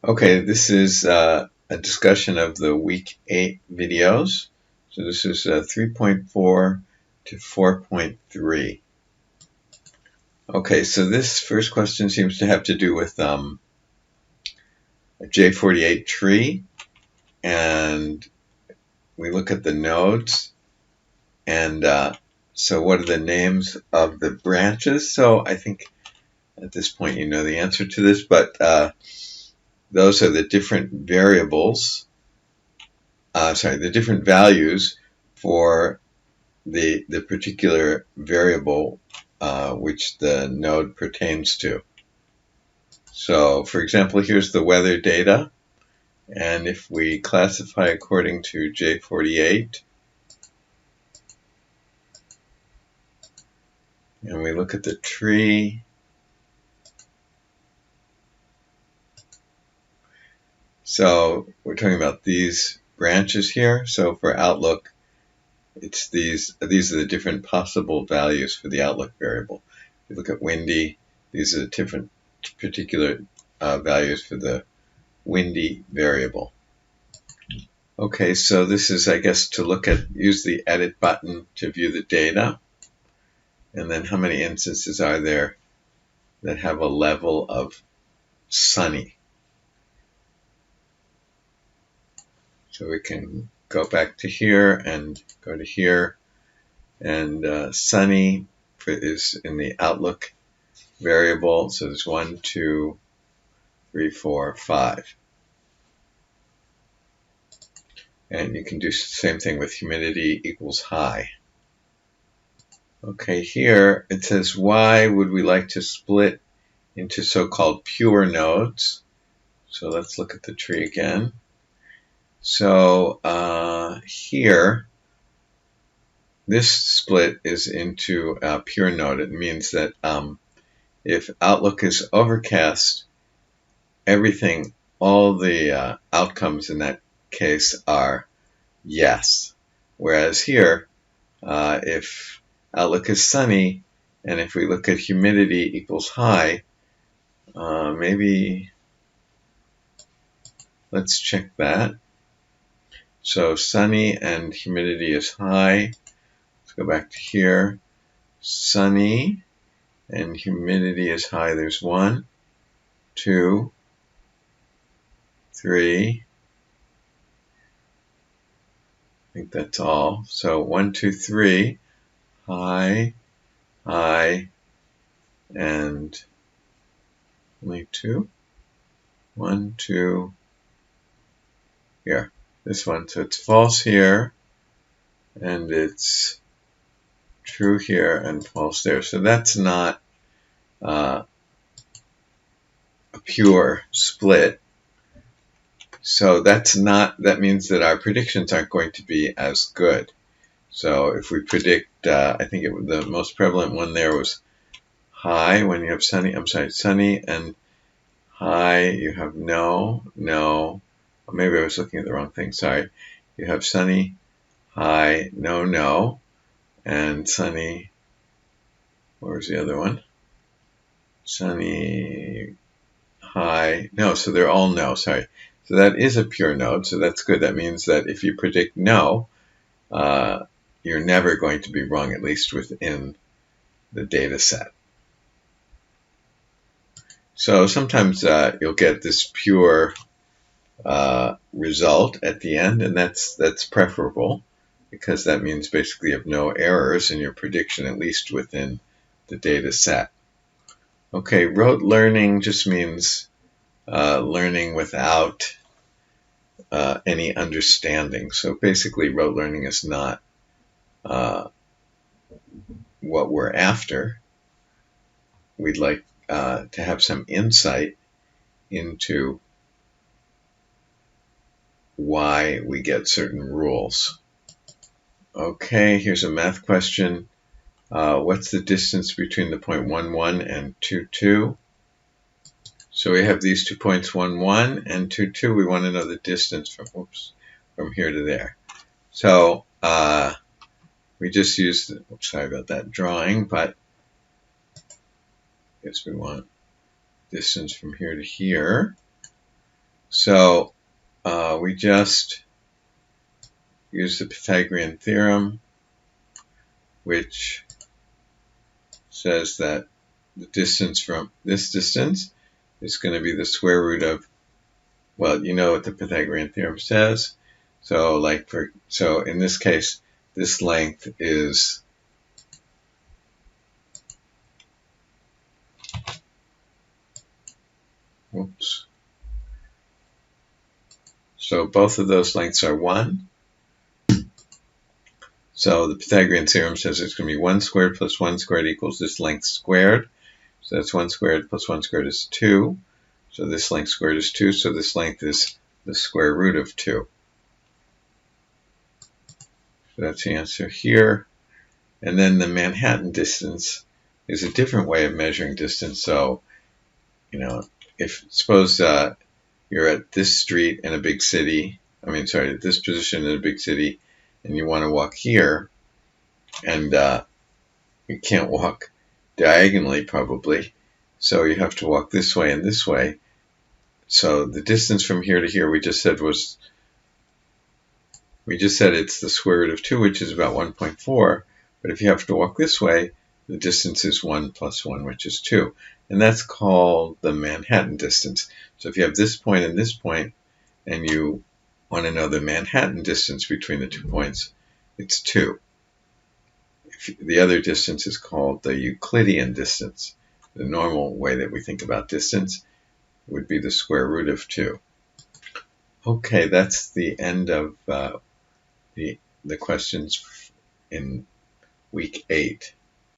Okay, this is a discussion of the week 8 videos. So this is 3.4 to 4.3. Okay, so this first question seems to have to do with a J48 tree, and we look at the nodes, and so what are the names of the branches? So I think at this point you know the answer to this, but those are the different variables, the different values for the particular variable which the node pertains to. So, for example, here's the weather data, and if we classify according to J48, and we look at the tree, so we're talking about these branches here. So for Outlook, it's these are the different possible values for the Outlook variable. If you look at windy, these are the different particular values for the windy variable. Okay, so this is, I guess, to use the edit button to view the data, and then how many instances are there that have a level of sunny. So we can go back to here and go to here, and sunny is in the Outlook variable. So there's 1, 2, 3, 4, 5. And you can do the same thing with humidity equals high. Okay, here it says, why would we like to split into so-called pure nodes? So let's look at the tree again. So here, this split is into a pure node. It means that if Outlook is overcast, all the outcomes in that case are yes. Whereas here, if Outlook is sunny, and if we look at humidity equals high, maybe let's check that. So sunny and humidity is high. Let's go back to here. Sunny and humidity is high. There's 1, 2, 3. I think that's all. So 1, 2, 3. High, high, and only 2. 1, 2. Here. This one. So it's false here, and it's true here and false there. So that's not a pure split. So that means that our predictions aren't going to be as good. So if we predict, I think the most prevalent one there was high when you have sunny, sunny and high, you have no, or maybe I was looking at the wrong thing, sorry. You have sunny, high, no, and sunny, what was the other one? Sunny, high, no, so they're all no, sorry. So that is a pure node, so that's good. That means that if you predict no, you're never going to be wrong, at least within the data set. So sometimes you'll get this pure result at the end, and that's preferable, because that means basically you have no errors in your prediction, at least within the data set. Okay, rote learning just means learning without any understanding. So basically rote learning is not what we're after. We'd like to have some insight into why we get certain rules. Okay, here's a math question. What's the distance between the point 1, 1 and 2, 2? So we have these 2 points, 1, 1 and 2, 2. We want to know the distance from here to there. So we just used, sorry about that drawing, but I guess we want distance from here to here. So we just use the Pythagorean theorem, which says that the distance from this distance is going to be the square root of, well, you know what the Pythagorean theorem says. So so in this case, this length is whoops. So both of those lengths are 1. So the Pythagorean theorem says it's going to be 1 squared plus 1 squared equals this length squared. So that's 1 squared plus 1 squared is 2. So this length squared is 2. So this length is the square root of 2. So that's the answer here. And then the Manhattan distance is a different way of measuring distance. So, if suppose you're at this street in a big city, at this position in a big city, and you want to walk here, and you can't walk diagonally probably, so you have to walk this way and this way. So the distance from here to here we just said it's the square root of 2, which is about 1.4. But if you have to walk this way, the distance is 1 plus 1, which is 2. And that's called the Manhattan distance. So if you have this point and this point, and you want to know the Manhattan distance between the 2 points, it's 2. The other distance is called the Euclidean distance. The normal way that we think about distance would be the square root of 2. Okay, that's the end of the questions in week 8.